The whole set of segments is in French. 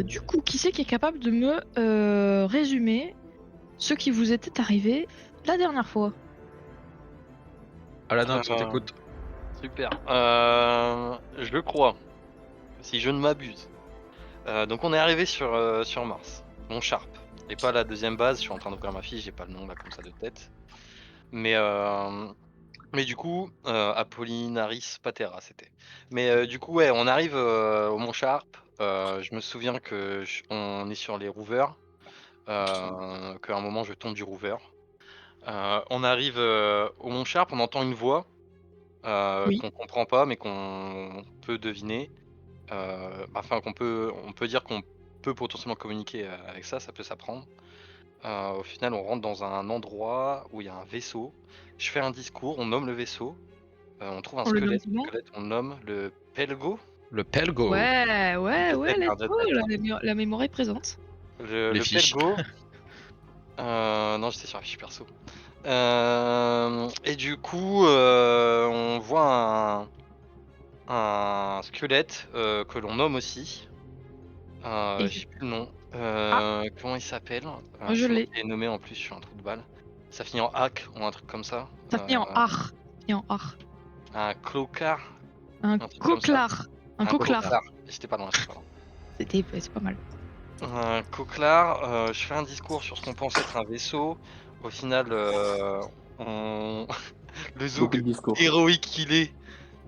Du coup, qui c'est qui est capable de me résumer ce qui vous était arrivé la dernière fois? Alanox, on Euh, t'écoute. Super. Je crois, si je ne m'abuse. Donc on est arrivé sur Mars, mon Sharp. Et pas la deuxième base, je suis en train d'ouvrir ma fiche, j'ai pas le nom là comme ça de tête. Mais, mais du coup, Apollinaris Patera c'était. Mais du coup, ouais, on arrive au Mont Sharp. Je me souviens que on est sur les rouvers, qu'à un moment je tombe du rover. On arrive au Mont Sharp, on entend une voix Oui. qu'on comprend pas, mais qu'on peut deviner. Enfin, on peut dire qu'on peut potentiellement communiquer avec ça, ça peut s'apprendre. Au final, on rentre dans un endroit où il y a un vaisseau. Je fais un discours, on nomme le vaisseau. On trouve un On le nomme squelette. Le comment? squelette, on nomme le Pelgo. Le Pelgo. Ouais, ouais, ouais, Peut-être let's un go, peut-être. la mémoire est présente. Les Le fiches. Pelgo. Non, j'étais sur la fiche perso. Et du coup, on voit un squelette que l'on nomme aussi. J'ai plus le nom. Ah, Comment il s'appelle? moi je C'est moi l'ai. qui l'ai nommé en plus, je suis un trou de balle. Ça finit en hack ou un truc comme ça. Ça finit en ar. Ça finit en ar. Un clocard, Un un truc comme ça. coquelard. Un Un coquelard. coquelard. J'étais pas loin, j'étais pas loin. C'est pas mal. Un coquelard, je fais un discours sur ce qu'on pense être un vaisseau. Au final, on le Beaucoup Zoug de discours. héroïque qu'il est,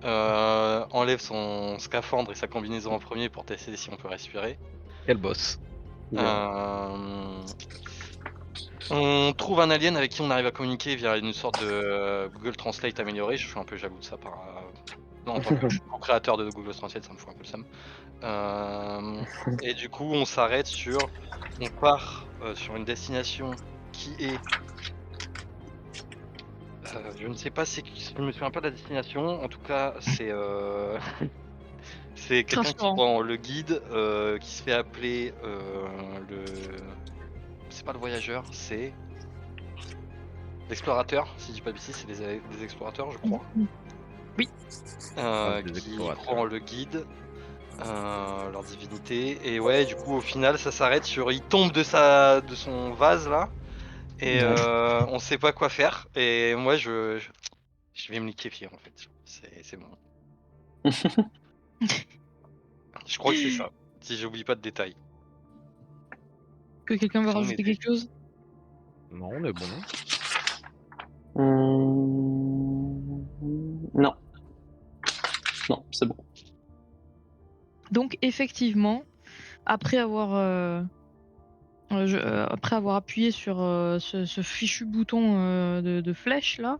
enlève son scaphandre et sa combinaison en premier pour tester si on peut respirer. Quel boss. Yeah. Hem On trouve un alien avec qui on arrive à communiquer via une sorte de Google Translate amélioré. Je suis un peu jaloux de ça non, en tant que co-créateur de Google Translate, ça me fout un peu le seum. Et du coup, on part, sur une destination qui est, je ne sais pas je me souviens pas de la destination. En tout cas, c'est C'est quelqu'un qui rassurant. prend le guide, qui se fait appeler, c'est pas le voyageur, c'est l'explorateur, si je dis pas de bêtises, c'est des explorateurs, je crois. Oui. Ah, des Qui explorateurs. prend le guide, leur divinité et ouais, du coup, au final, ça s'arrête sur il tombe de son vase là et Ouais. on sait pas quoi faire et moi je vais me liquéfier en fait. C'est bon. Je crois que c'est ça, si j'oublie pas de détails. Que quelqu'un veut Faut rajouter m'aider. quelque chose? Non, on est bon. Non, non, c'est bon. Donc effectivement, après avoir, après avoir appuyé sur ce fichu bouton de flèche là,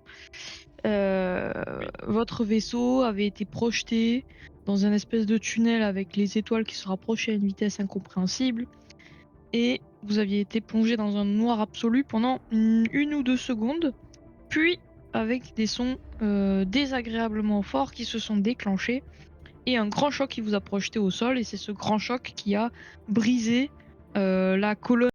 Oui. votre vaisseau avait été projeté dans un espèce de tunnel avec les étoiles qui se rapprochaient à une vitesse incompréhensible et vous aviez été plongé dans un noir absolu pendant une ou deux secondes, puis avec des sons désagréablement forts qui se sont déclenchés et un grand choc qui vous a projeté au sol et c'est ce grand choc qui a brisé la colonne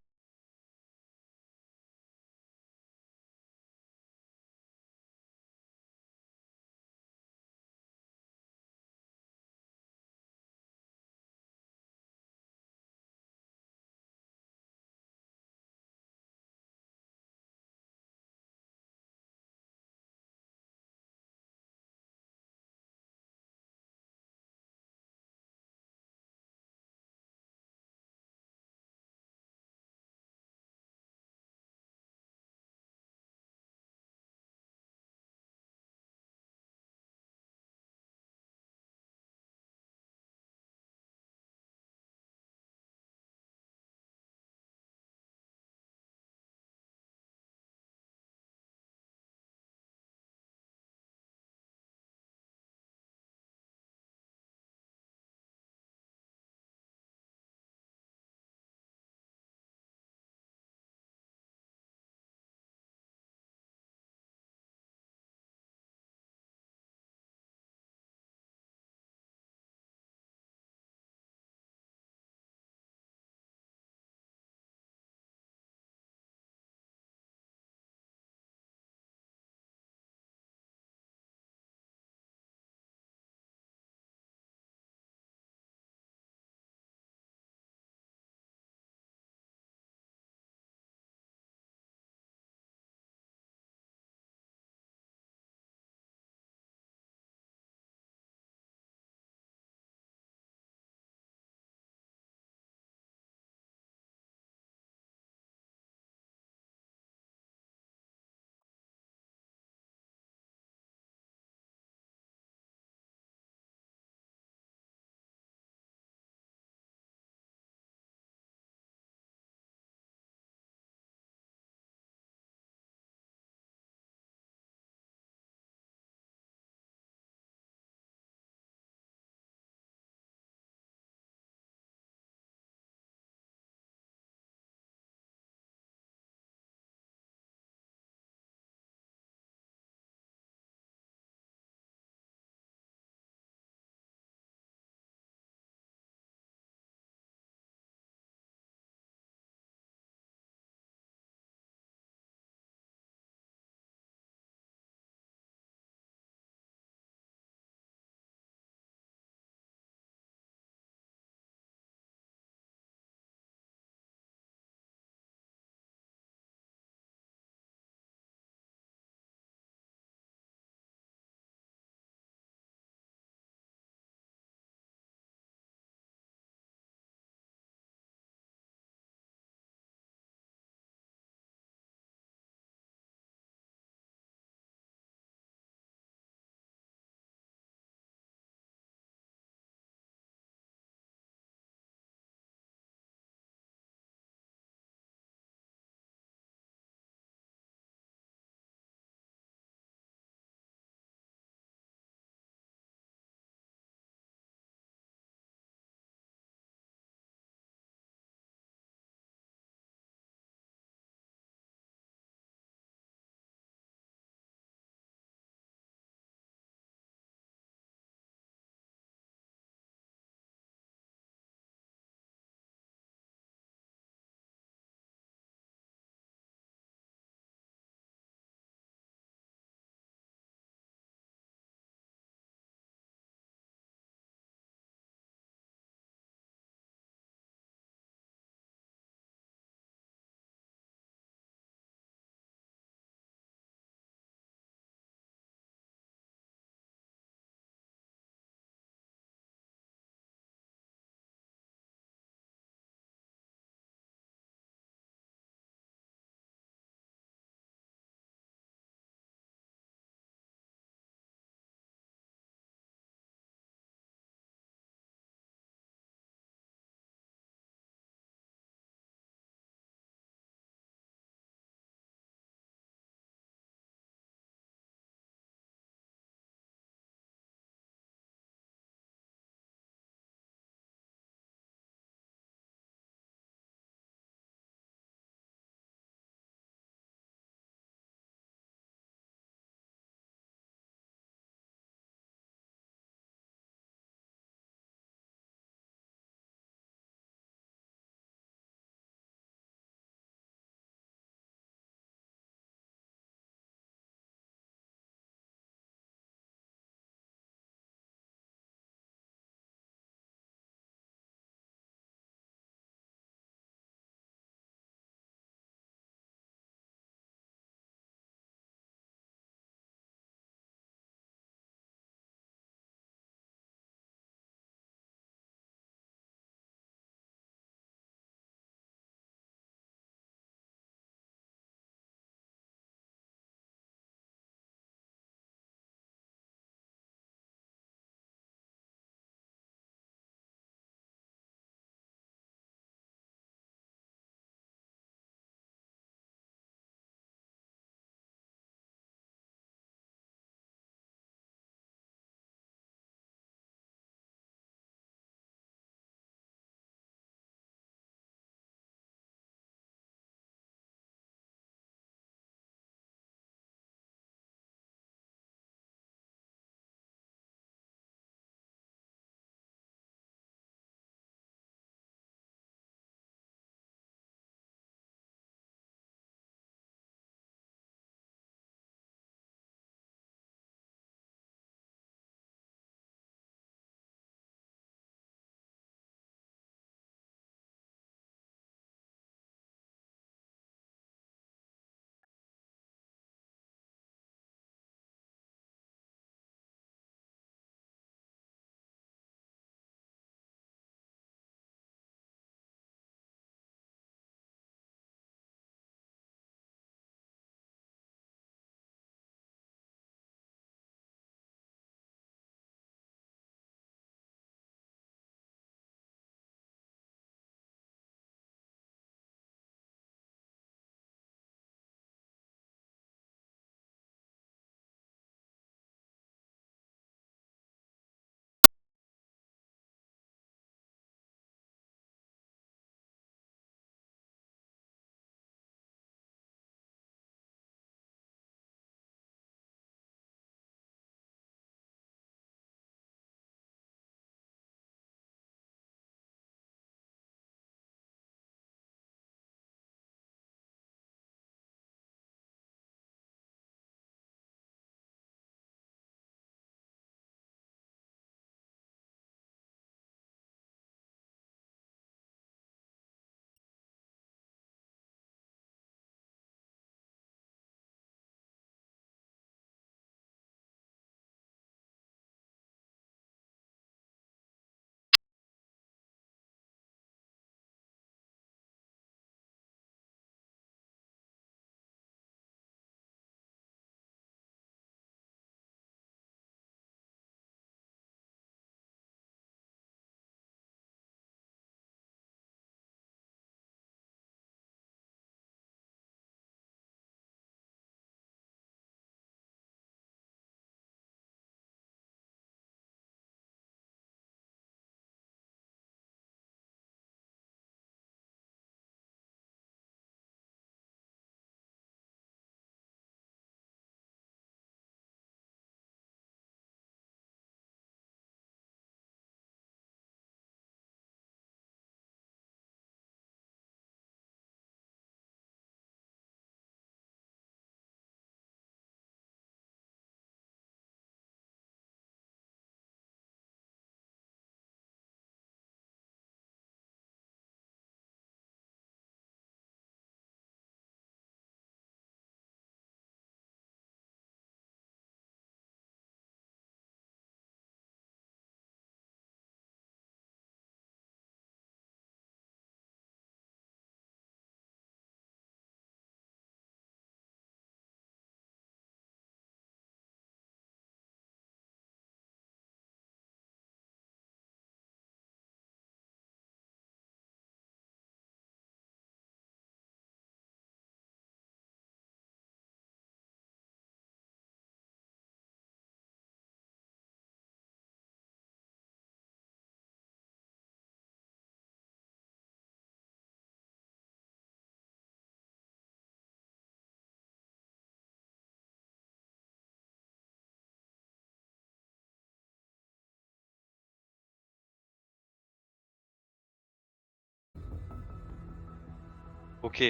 Ok.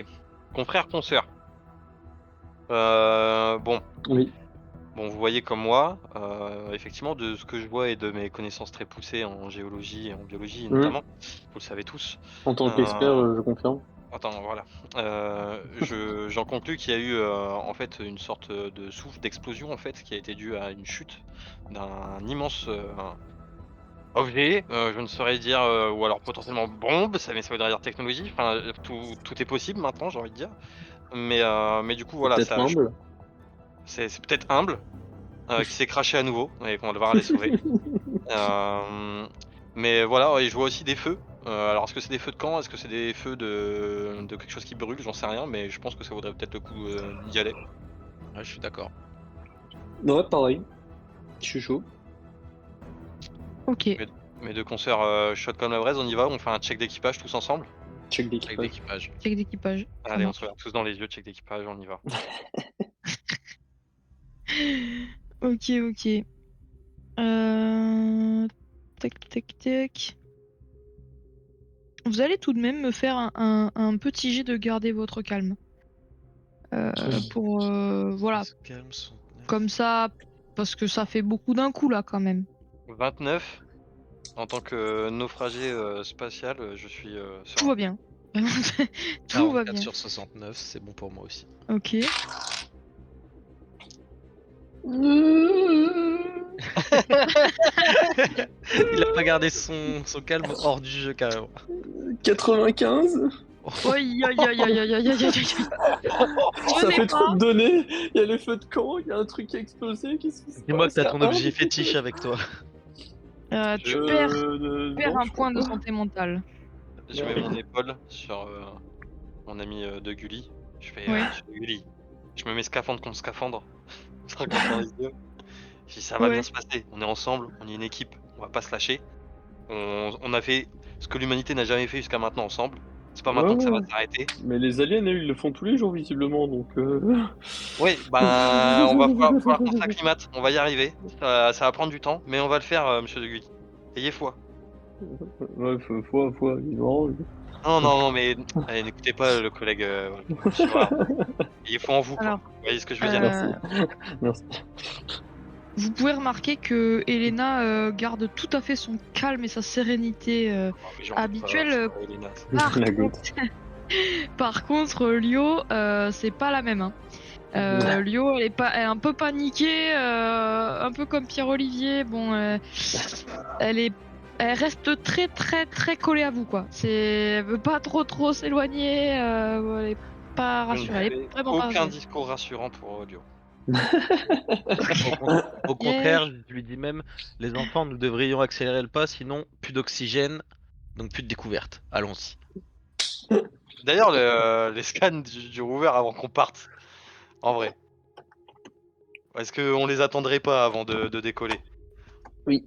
Confrère, consoeur. Bon. Oui. Bon, vous voyez comme moi, effectivement, de ce que je vois et de mes connaissances très poussées en géologie et en biologie notamment, vous le savez tous. En tant qu'expert, je confirme. Attends, voilà. J'en conclus qu'il y a eu en fait une sorte de souffle d'explosion en fait qui a été due à une chute d'un immense objet. Je ne saurais dire, ou alors potentiellement bombe, ça veut dire technologie. Enfin, tout est possible maintenant, j'ai envie de dire. Mais du coup, C'est voilà, peut-être humble. c'est peut-être humble, qui s'est craché à nouveau et qu'on va devoir aller sauver. Mais voilà, et je vois aussi des feux. Alors est-ce que c'est des feux de camp? Est-ce que c'est des feux de quelque chose qui brûle? J'en sais rien, mais je pense que ça vaudrait peut-être le coup d'y aller. Ouais, je suis d'accord. Ouais, pareil. Je suis chaud. Ok. Mes deux consoeurs shot comme la braise, on y va, on fait un check d'équipage tous ensemble. Check Avec d'équipage. l'équipage. Check d'équipage. ça Allez, on marche. se regarde tous dans les yeux, check d'équipage, on y va. Ok, ok. Tac, tac, tac. Vous allez tout de même me faire un petit jet de garder votre calme. Pour voilà, Se calme, son nerf. comme ça, parce que ça fait beaucoup d'un coup là quand même. 29, en tant que naufragé spatial, je suis Tout serein. va bien. Tout va 44 bien. sur 69, c'est bon pour moi aussi. Ok. Il a pas gardé son calme hors du jeu carrément. 95. Aïe aïe aïe aïe aïe aïe aïe aïe aïe. Je Ça n'ai fait trop pas. de données. Il y a les feux de camp, il y a un truc qui a explosé. Qu'est-ce qui se Dis-moi que passe? t'as Il y a ton un- objet fétiche avec toi. Tu perds non, un je point crois de pas. santé mentale. Je mets mon épaule sur mon ami de Gulli. Je fais Ouais. Monsieur Gulli. Je me mets scaphandre contre scaphandre. Je regarde dans les yeux. Je dis ça va bien Ouais. se passer. On est ensemble, on est une équipe. On va pas se lâcher. On a fait ce que l'humanité n'a jamais fait jusqu'à maintenant ensemble. C'est pas Ouais, maintenant que ça va ouais. s'arrêter. Mais les aliens, eux, ils le font tous les jours, visiblement, donc... Oui, ben on va falloir qu'on s'acclimate. On va y arriver. Ça va prendre du temps, mais on va le faire, Monsieur de Gulli. Ayez foi. Ouais, foi, évidemment. Non, non, non, mais allez, n'écoutez pas le collègue chinois. Ayez foi en vous, quoi. Alors, Vous voyez ce que je veux dire? Merci. Merci. vous pouvez remarquer que Elena garde tout à fait son calme et sa sérénité Oh, mais j'en peux pas, habituelle. ça, Elena. Par La contre, goutte. par contre, Lio, c'est pas la même. Hein. Lio, elle est un peu paniquée, un peu comme Pierre-Olivier. Bon, elle reste très très très collée à vous, quoi. Elle veut pas trop s'éloigner. Elle est pas Je ne rassurée. Elle est fais vraiment pas aucun rassurée. discours rassurant pour Lio. Au Yeah. contraire, je lui dis même, les enfants, nous devrions accélérer le pas, sinon plus d'oxygène, donc plus de découverte. Allons-y. D'ailleurs, les scans du rover avant qu'on parte, en vrai. Est-ce qu'on les attendrait pas avant de décoller? Oui.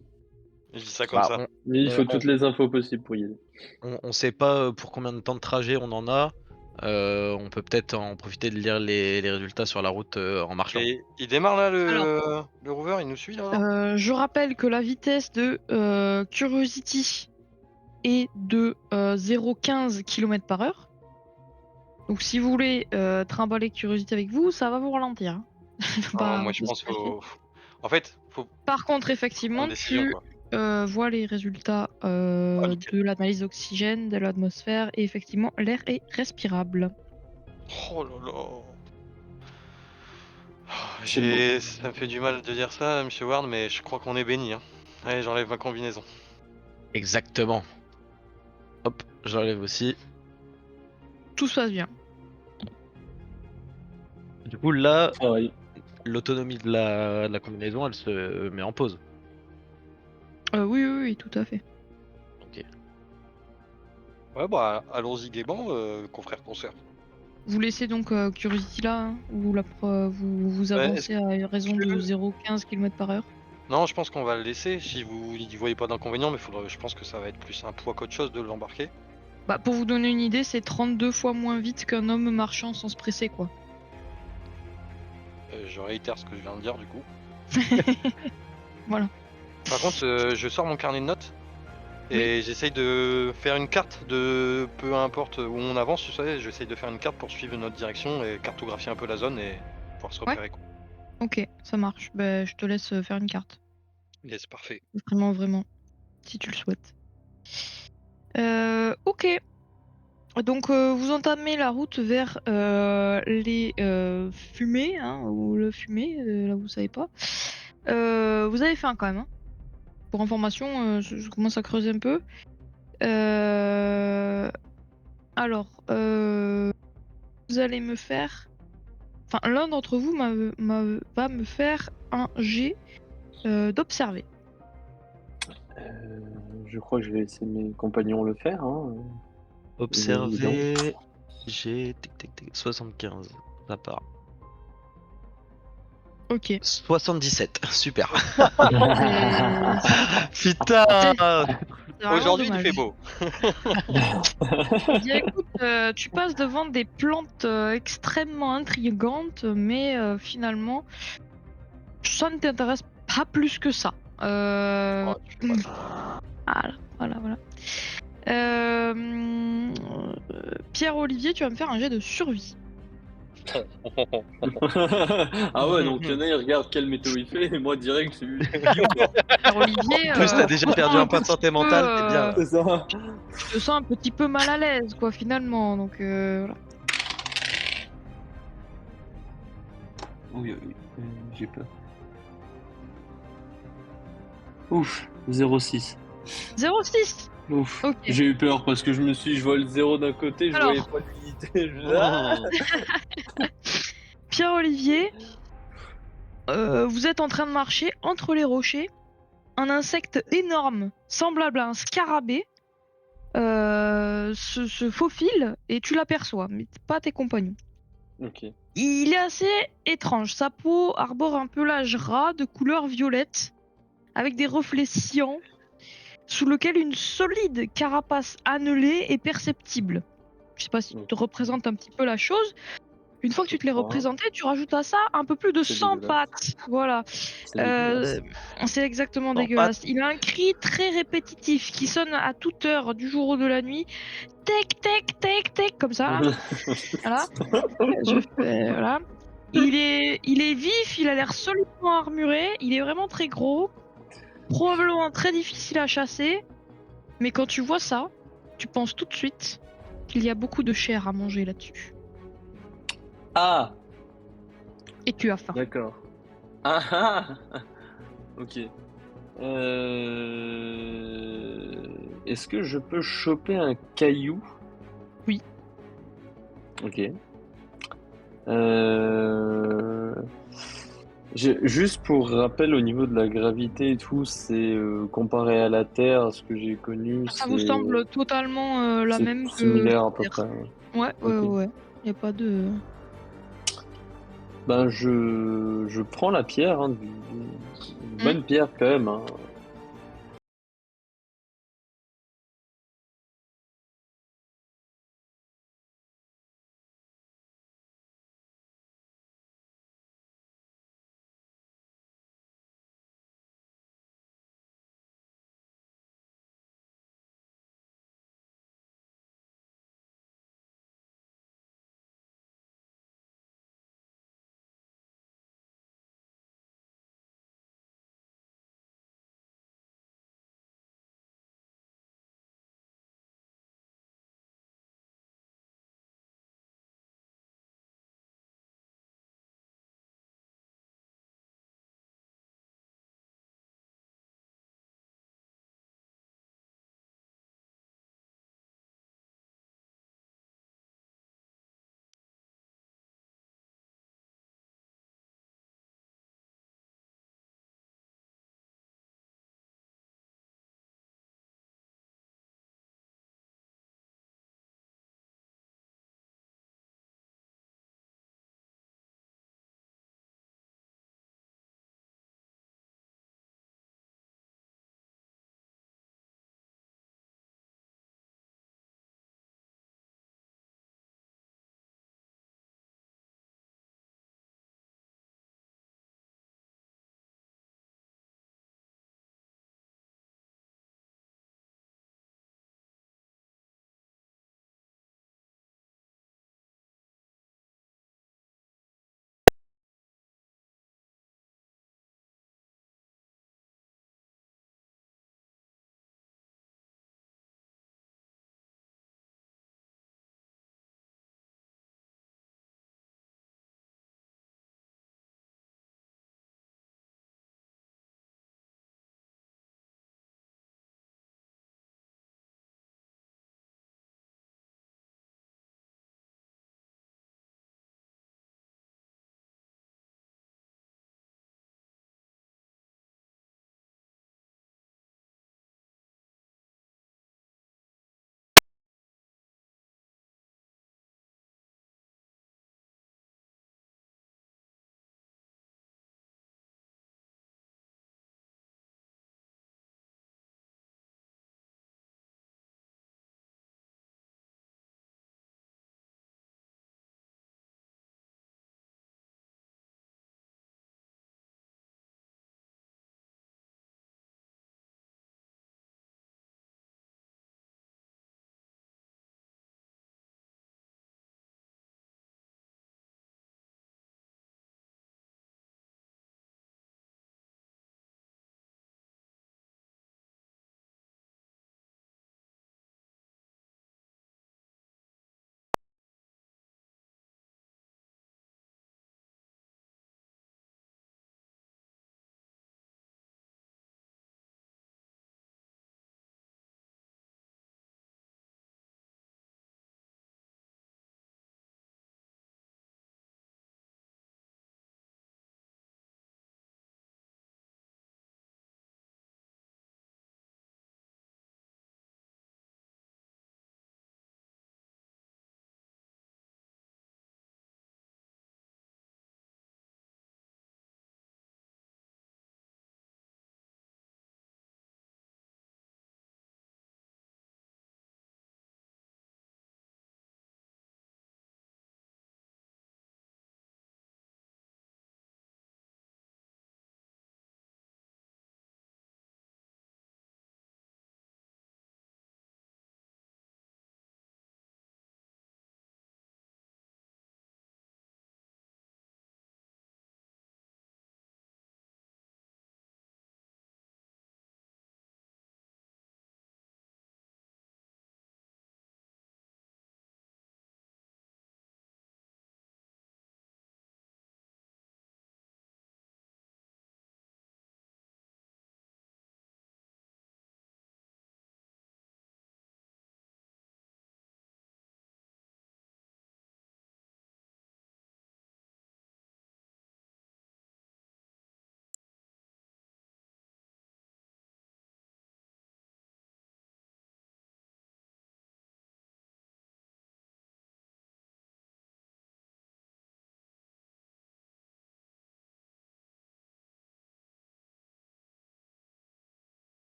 Je dis ça comme Bah, ça. Mais il on, faut toutes les infos possibles pour y aller. on sait pas pour combien de temps de trajet on en a. On peut peut-être en profiter de lire les résultats sur la route en marchant. Et il démarre là Alors. le rover, il nous suit là? Je rappelle que la vitesse de Curiosity est de 0,15 km/h. Donc si vous voulez trimballer Curiosity avec vous, ça va vous ralentir. Hein. Non, On moi va je pas se pense cacher. En fait, faut Par contre, prendre effectivement, une décision tu quoi. vois les résultats Nickel. de l'analyse d'oxygène, de l'atmosphère, et effectivement, l'air est respirable. Oh là là. C'est beau. Ça me fait du mal de dire ça, Monsieur Ward, mais je crois qu'on est béni. Hein. Allez, j'enlève ma combinaison. Exactement. Hop, j'enlève aussi. Tout se passe bien. Du coup, là, Pareil. l'autonomie de la combinaison, elle se met en pause. Oui, tout à fait. Ok. Ouais, bah allons-y gaiement, confrère consoeur. Vous laissez donc Curiosity là, hein, ou vous Ouais, avancez à raison que- de 0,15 km/h. Non, je pense qu'on va le laisser. Si vous n'y voyez pas d'inconvénient, mais je pense que ça va être plus un poids qu'autre chose de l'embarquer. Bah, pour vous donner une idée, c'est 32 fois moins vite qu'un homme marchant sans se presser, quoi. Je réitère ce que je viens de dire du coup. Voilà. Par contre, je sors mon carnet de notes. Et j'essaye de faire une carte de peu importe où on avance, tu sais, j'essaye de faire une carte pour suivre notre direction et cartographier un peu la zone et pouvoir se repérer. Quoi. Ok, ça marche. Bah, je te laisse faire une carte. Yes, parfait. Vraiment, vraiment. Si tu le souhaites. Ok. Donc vous entamez la route vers les fumées, hein, ou le fumet, là vous savez pas. Vous avez faim quand même, hein. Pour information, je commence à creuser un peu. Alors, vous allez me faire... Enfin, l'un d'entre vous va me faire un jet d'observer. Je crois que je vais laisser mes compagnons le faire. Hein. Observer. J'ai 75. Ça part. Ok. 77. Super. C'est Putain. vraiment Aujourd'hui, il dommage. fait beau. Eh bien, écoute, tu passes devant des plantes extrêmement intrigantes, mais finalement, ça ne t'intéresse pas plus que ça. Oh, tu fais pas ça. Voilà. Pierre-Olivier, tu vas me faire un jet de survie. Ah ouais, donc il y en a, ils regardent quelle météo il fait, et moi direct, j'ai eu bio, quoi. Pierre-Olivier, En plus, t'as déjà perdu un point de santé mentale, t'es bien là. C'est ça. je te sens un petit peu mal à l'aise, quoi, finalement. Donc, voilà. Oui, j'ai peur. Ouf, 0,6. 0,6. Ouf, Ok. j'ai eu peur parce que je me suis dit, je vois le 0 d'un côté, je Alors. voyais pas l'unité. Ah Pierre-Olivier, vous êtes en train de marcher entre les rochers. Un insecte énorme, semblable à un scarabée, se faufile et tu l'aperçois, mais pas tes compagnons. Ok. Il est assez étrange. Sa peau arbore un pelage ras de couleur violette, avec des reflets sciants, sous lequel une solide carapace annelée est perceptible. Je sais pas si tu te représentes un petit peu la chose. Une fois que Je tu te l'es crois. représenté, tu rajoutes à ça un peu plus de C'est 100 dégueulasse. pattes. Voilà. C'est dégueulasse. C'est exactement Sans dégueulasse. Il a un cri très répétitif qui sonne à toute heure du jour ou de la nuit. Tec, tec, tec, tec, comme ça. Là. Voilà. Voilà. Il est vif, il a l'air solidement armuré, il est vraiment très gros, probablement très difficile à chasser. Mais quand tu vois ça, tu penses tout de suite qu'il y a beaucoup de chair à manger là-dessus. Ah, Et tu as faim. d'accord. Ah ah. Ok. Est-ce que je peux choper un caillou? Oui. Ok. Euh, Juste pour rappel, au niveau de la gravité et tout, c'est comparé à la Terre, à ce que j'ai connu, Ça vous semble totalement la c'est même que similaire à sur peu Terre. près. Ouais. Ouais. Ok. Y a pas de... Ben je prends la pierre, hein, une Hmm. bonne pierre quand même. Hein.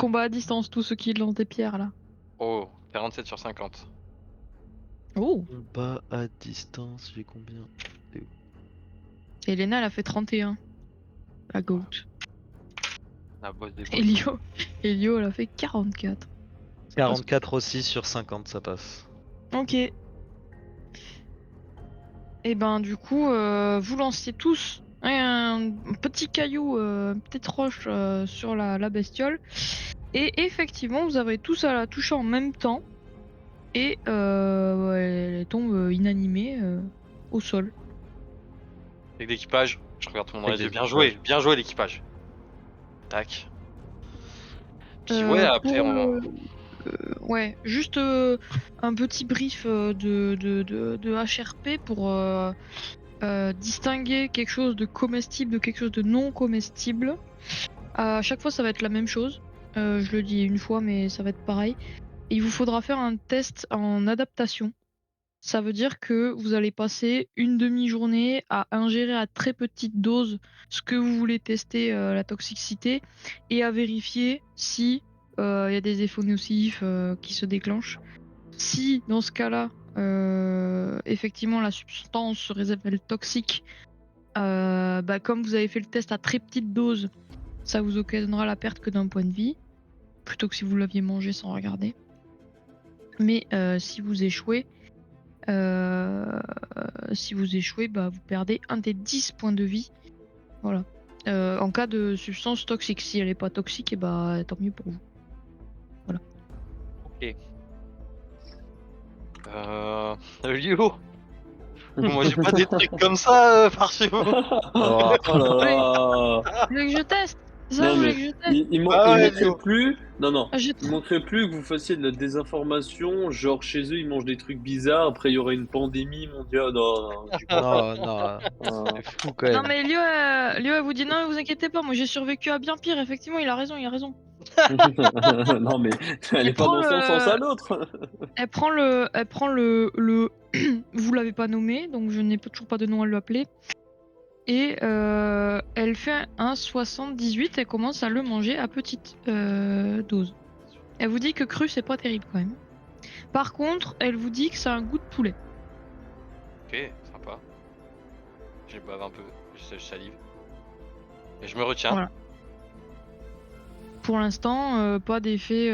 combat à distance, tous ceux qui lancent des pierres là. Oh, 47 sur 50. Oh. Combat à distance, j'ai combien? Elena, elle a fait 31. La goat. La bosse des boss. Elio, elle a fait 44. 44 aussi sur 50, ça passe. Ok. Et ben du coup, vous lancez tous un petit caillou, une petite roche sur la bestiole. Et effectivement, vous avez tous à la toucher en même temps. Et elle tombe inanimée au sol. Avec l'équipage, je regarde tout le monde dans Avec les yeux. l'équipage. Bien joué l'équipage. Tac. Puis Euh, ouais, après pour on... ouais, juste un petit brief de HRP pour distinguer quelque chose de comestible de quelque chose de non comestible. À chaque fois, ça va être la même chose. Je le dis une fois, mais ça va être pareil. Et il vous faudra faire un test en adaptation. Ça veut dire que vous allez passer une demi-journée à ingérer à très petite dose ce que vous voulez tester, la toxicité, et à vérifier si il y a des effets nocifs qui se déclenchent. Si dans ce cas-là, effectivement la substance se révèle toxique, comme vous avez fait le test à très petite dose, ça vous occasionnera la perte que d'un point de vie, plutôt que si vous l'aviez mangé sans regarder. Mais si vous échouez, vous perdez un des 10 points de vie. Voilà. En cas de substance toxique. Si elle est pas toxique, et tant mieux pour vous. Ok. Lio. Moi j'ai pas des trucs comme ça par-dessus. Oh là là. Vous voulez que je teste? C'est ça, Non vous voulez mais que je teste? il Ah ouais, manquerait Léo. plus. Non non. Ah, j'ai Il trop- manquerait plus que vous fassiez de la désinformation, genre chez eux ils mangent des trucs bizarres, après il y aurait une pandémie mondiale. Non, non, j'y crois pas. Non, non, Ah. c'est fou quand Non même. mais Lio, elle vous dit non, vous inquiétez pas, moi j'ai survécu à bien pire. Effectivement, il a raison, il a raison. Non mais elle est Elle pas prend dans son sens à le, l'autre. elle prend le, vous l'avez pas nommé, donc je n'ai toujours pas de nom à lui appeler. Et elle fait un 78, elle commence à le manger à petite dose. Elle vous dit que cru c'est pas terrible quand même. Par contre, elle vous dit que ça a un goût de poulet. Ok, sympa. Je bave un peu, je salive. Et je me retiens. Voilà. Pour l'instant, pas d'effet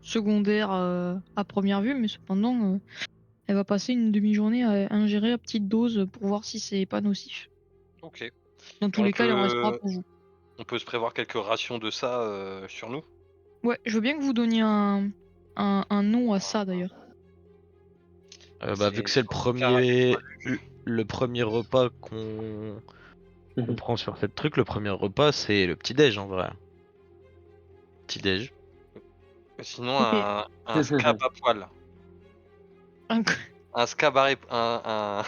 secondaire à première vue, mais cependant, elle va passer une demi-journée à ingérer à petite dose pour voir si c'est pas nocif. Ok. Dans tous On les cas, il en restera peut... pour vous. On peut se prévoir quelques rations de ça sur nous. Ouais, je veux bien que vous donniez un nom à ça d'ailleurs. Vu que c'est le premier repas qu'on prend sur cette truc, le premier repas c'est le petit-déj en vrai. Petit-déj. Sinon, Ok. un scab à poil. Un- Un scabaré... Un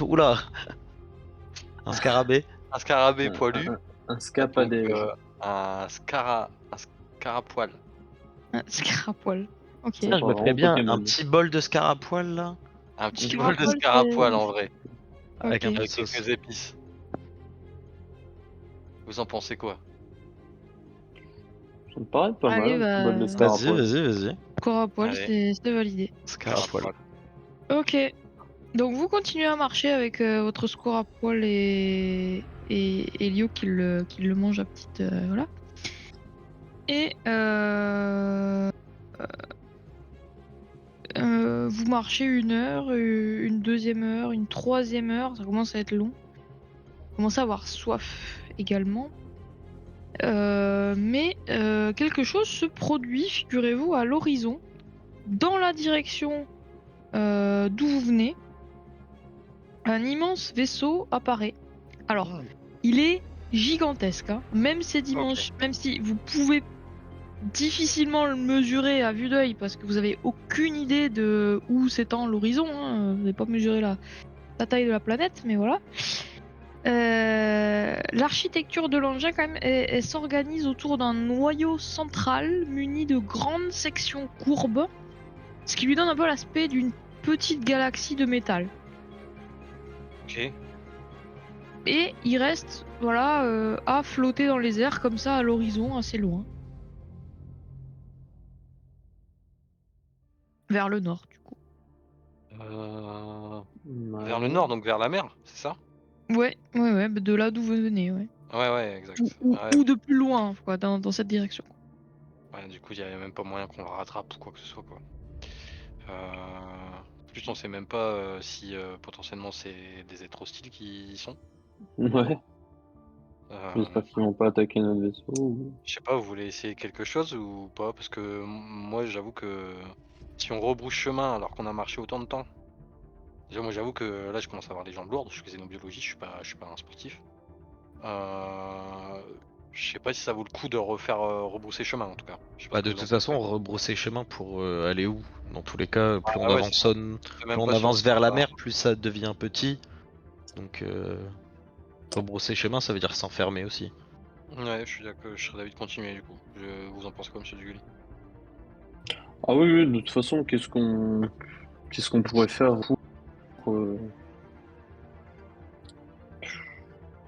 Oula, un scarabée. scarabée Un, poilu. un Donc, scapadège. un scarapoil. Un scarapoil. Ok. Putain, je me Pas ferais vraiment bien un Pokémon. petit bol de scarapole là, Un petit bol de Scarapoil, scarapoil en vrai. avec un peu de Avec sauce. quelques épices. Vous en pensez quoi? Ça me paraît pas Allez, mal, un petit bol de Vas-y, scarapole. vas-y. Scarapoil, Allez. c'est validé. Scarapole. Ok. Donc vous continuez à marcher avec votre score à poil et Elio qui le mange à petite voilà. Et vous marchez 1 heure, une deuxième heure, une troisième heure, ça commence à être long. Vous commencez à avoir soif également. Mais quelque chose se produit, figurez-vous, à l'horizon, dans la direction d'où vous venez. Un immense vaisseau apparaît. Alors, il est gigantesque, hein. Même ses dimensions, même si vous pouvez difficilement le mesurer à vue d'œil parce que vous avez aucune idée de où s'étend l'horizon, hein. Vous n'avez pas mesuré la taille de la planète, mais voilà. L'architecture de l'engin, quand même, elle s'organise autour d'un noyau central muni de grandes sections courbes, ce qui lui donne un peu l'aspect d'une petite galaxie de métal. Ok. Et il reste, voilà, à flotter dans les airs comme ça à l'horizon, assez loin. vers le nord du coup. Vers le nord, donc vers la mer, c'est ça? Ouais, bah, de là d'où vous venez, ouais. Ouais, exact. Ouais, Ou de plus loin, quoi, dans cette direction. ouais, du coup, il y a même pas moyen qu'on le rattrape ou quoi que ce soit, quoi. Plus on sait même pas si potentiellement c'est des êtres hostiles qui y sont. Ouais, Euh, j'espère qu'ils vont pas attaquer notre vaisseau. je sais pas, vous voulez essayer quelque chose ou pas? Parce que moi, j'avoue que si on rebrousse chemin alors qu'on a marché autant de temps, déjà moi j'avoue que là je commence à avoir les jambes lourdes, je fais xénobiologie, je suis pas un sportif. Euh, je sais pas si ça vaut le coup de refaire rebrousser chemin en tout cas. Je sais pas ce Bah que de vous en toute façon, pensez. rebrousser chemin pour aller où? Dans tous les cas, Ah ouais, c'est ça. Je sais plus même on pas si on avance vers la sera. mer, plus ça devient petit. Donc rebrousser chemin, ça veut dire s'enfermer aussi. Ouais, je suis d'accord, je serais d'avis de continuer du coup. Vous en pensez quoi, monsieur Dugul? Ah oui, oui, de toute façon, qu'est-ce qu'on pourrait faire pour,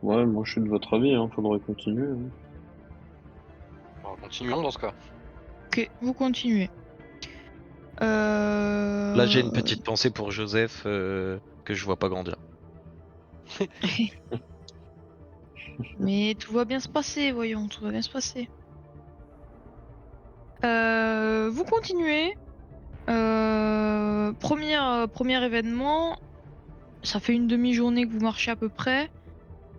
ouais, moi je suis de votre avis, hein, faudrait continuer. Hein. Bon, continuons dans ce cas. Ok, vous continuez. Là, j'ai une Euh... petite pensée pour Joseph que je vois pas grandir. Mais tout va bien se passer, voyons, tout va bien se passer. Vous continuez. Premier événement, ça fait une demi-journée que vous marchez à peu près.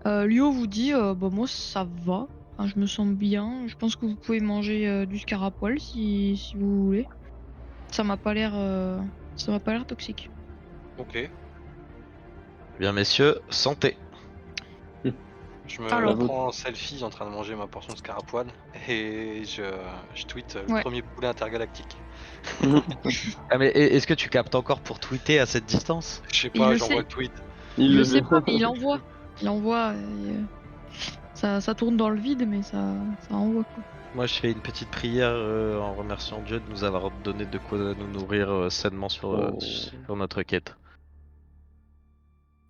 Lio vous dit, bah moi ça va, enfin, je me sens bien. Je pense que vous pouvez manger du scarapoil si vous voulez. Ça m'a pas l'air, ça m'a pas l'air toxique. Ok. Eh bien, messieurs, santé. Je me La Alors, vôtre. prends en selfie en train de manger ma portion de scarapoil et je tweete le ouais, premier poulet intergalactique. Ah mais est-ce que tu captes encore pour tweeter à cette distance? Je sais il pas, le j'envoie sait, le tweet. Il il le le sait fait. pas, mais il envoie. Ça tourne dans le vide, mais ça envoie quoi. Moi, je fais une petite prière en remerciant Dieu de nous avoir donné de quoi nous nourrir sainement Oh. sur notre quête.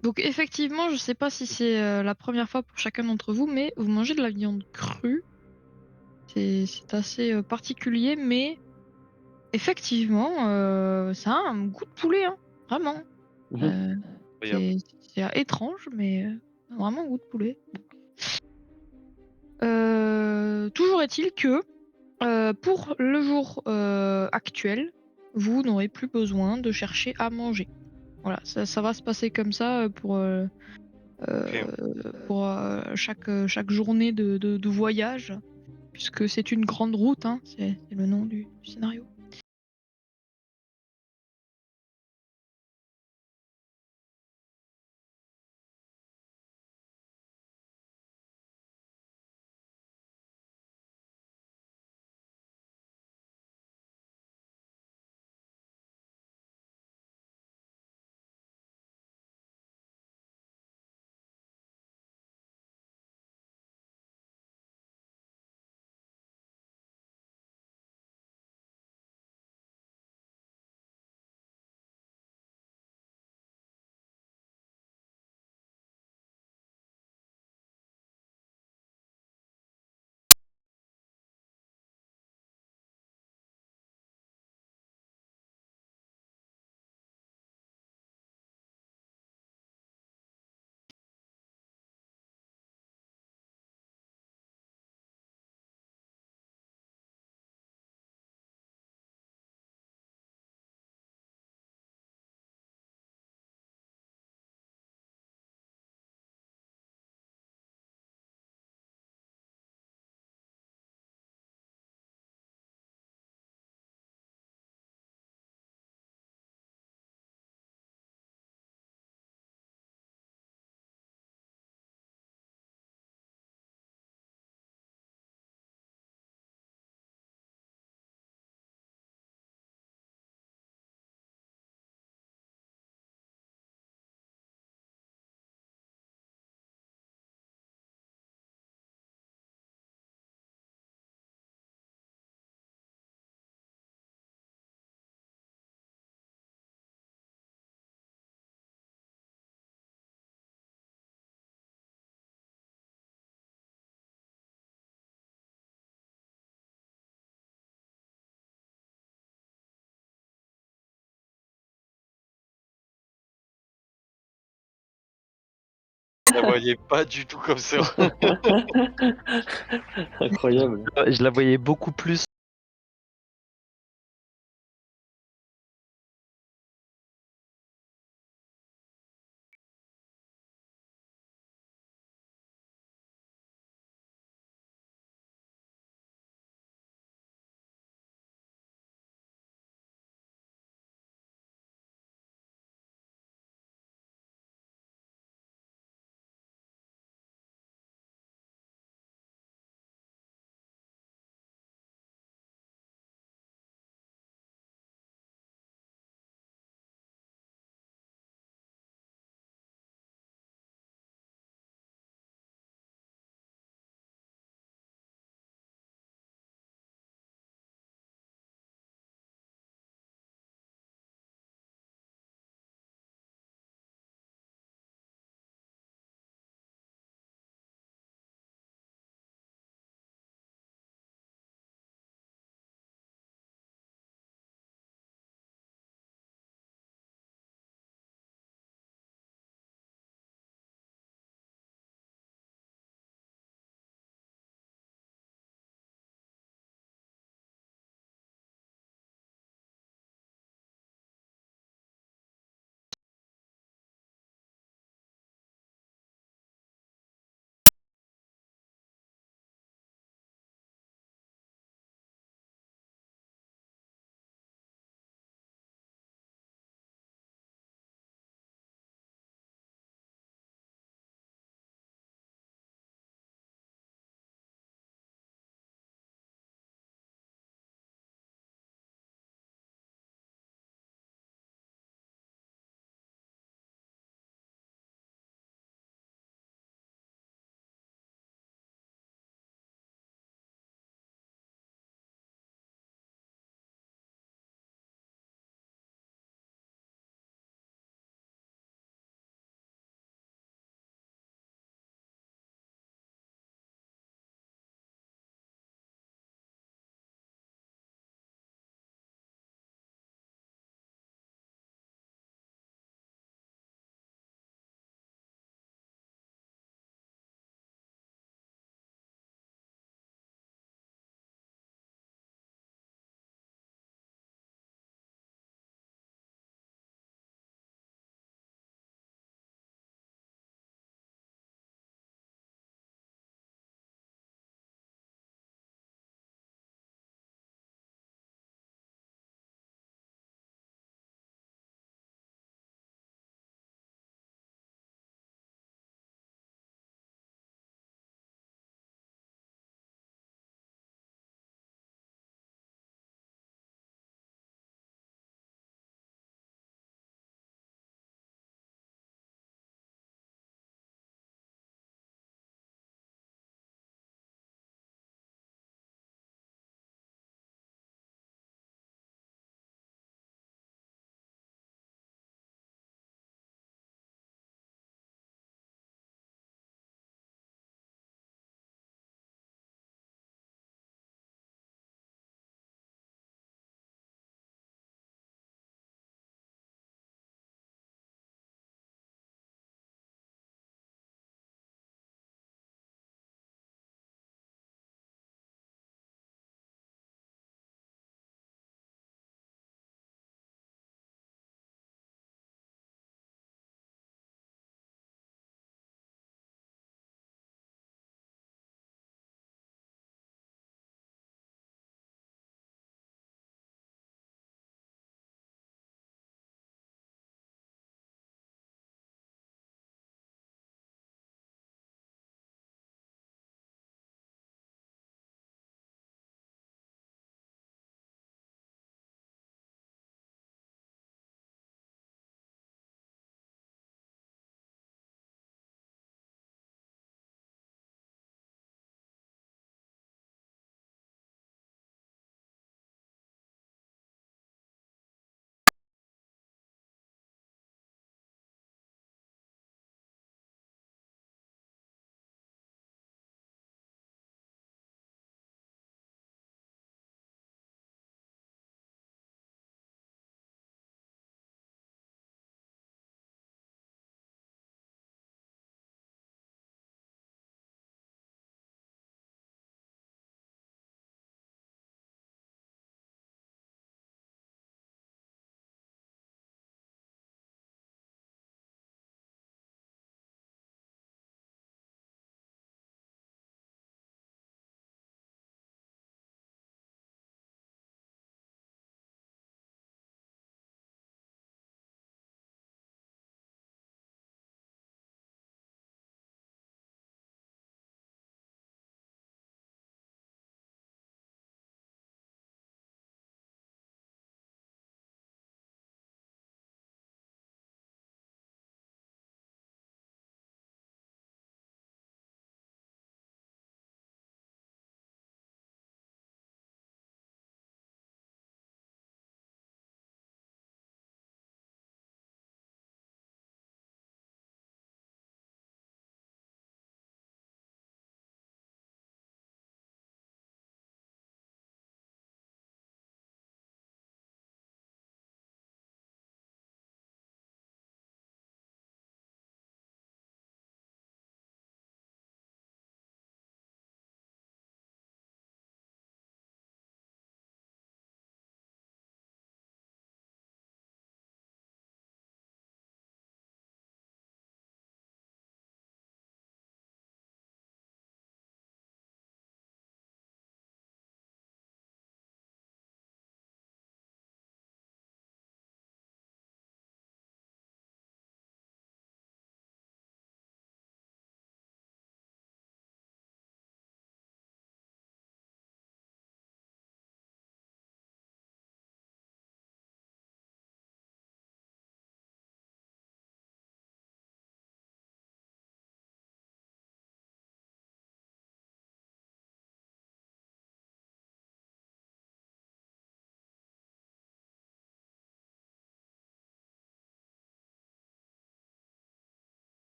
Donc effectivement, je sais pas si c'est la première fois pour chacun d'entre vous, mais vous mangez de la viande crue. C'est assez particulier, mais effectivement, ça a un goût de poulet, hein, vraiment. Euh, Incroyable. c'est c'est étrange, mais vraiment un goût de poulet. Toujours est-il que pour le jour actuel, vous n'aurez plus besoin de chercher à manger. Voilà, ça va se passer comme ça Ok. pour chaque journée de voyage, puisque c'est une grande route, hein, c'est le nom du scénario. Je la voyais pas du tout comme ça. Incroyable. Je la voyais beaucoup plus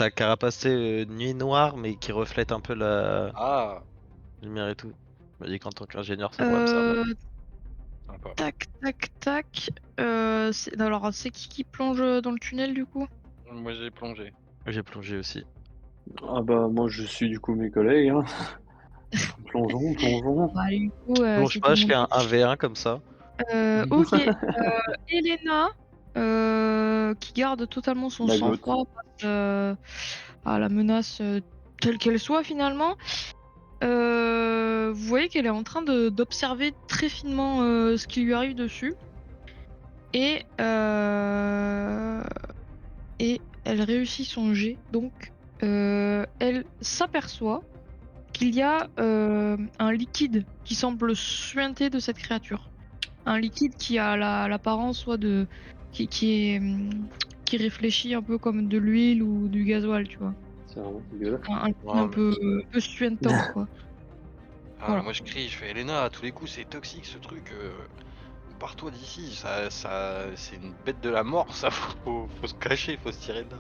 sa carapace nuit noire, mais qui reflète un peu la Ah, lumière et tout. Il m'a dit qu'en tant qu'ingénieur, ça pourrait me servir. sympa. Tac, tac, tac. Alors, c'est qui plonge dans le tunnel du coup? Moi j'ai plongé. J'ai plongé aussi. Ah bah moi je suis du coup mes collègues, hein. Plongeons, plongeons. Bah, du coup, Plonge c'est pas, tout le je fais monde. un 1v1 comme ça. Ok. Elena, qui garde totalement son La goth. sang-froid face à la menace telle qu'elle soit finalement. Vous voyez qu'elle est en train d'observer très finement ce qui lui arrive dessus. Et, et elle réussit son jet. Donc, elle s'aperçoit qu'il y a un liquide qui semble suinter de cette créature. Un liquide qui a l'apparence soit de qui réfléchit un peu comme de l'huile ou du gasoil, tu vois. C'est vraiment dégueulasse. Un liquide Ouais, un peu suintant, quoi. Voilà. moi je crie, je fais Elena, à tous les coups c'est toxique ce truc. Pars-toi d'ici, c'est une bête de la mort, ça faut se cacher, faut se tirer de là.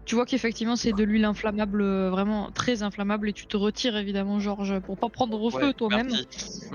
Tu vois qu'effectivement c'est de l'huile inflammable, vraiment très inflammable et tu te retires évidemment Georges pour pas prendre au Ouais, feu toi-même. merci.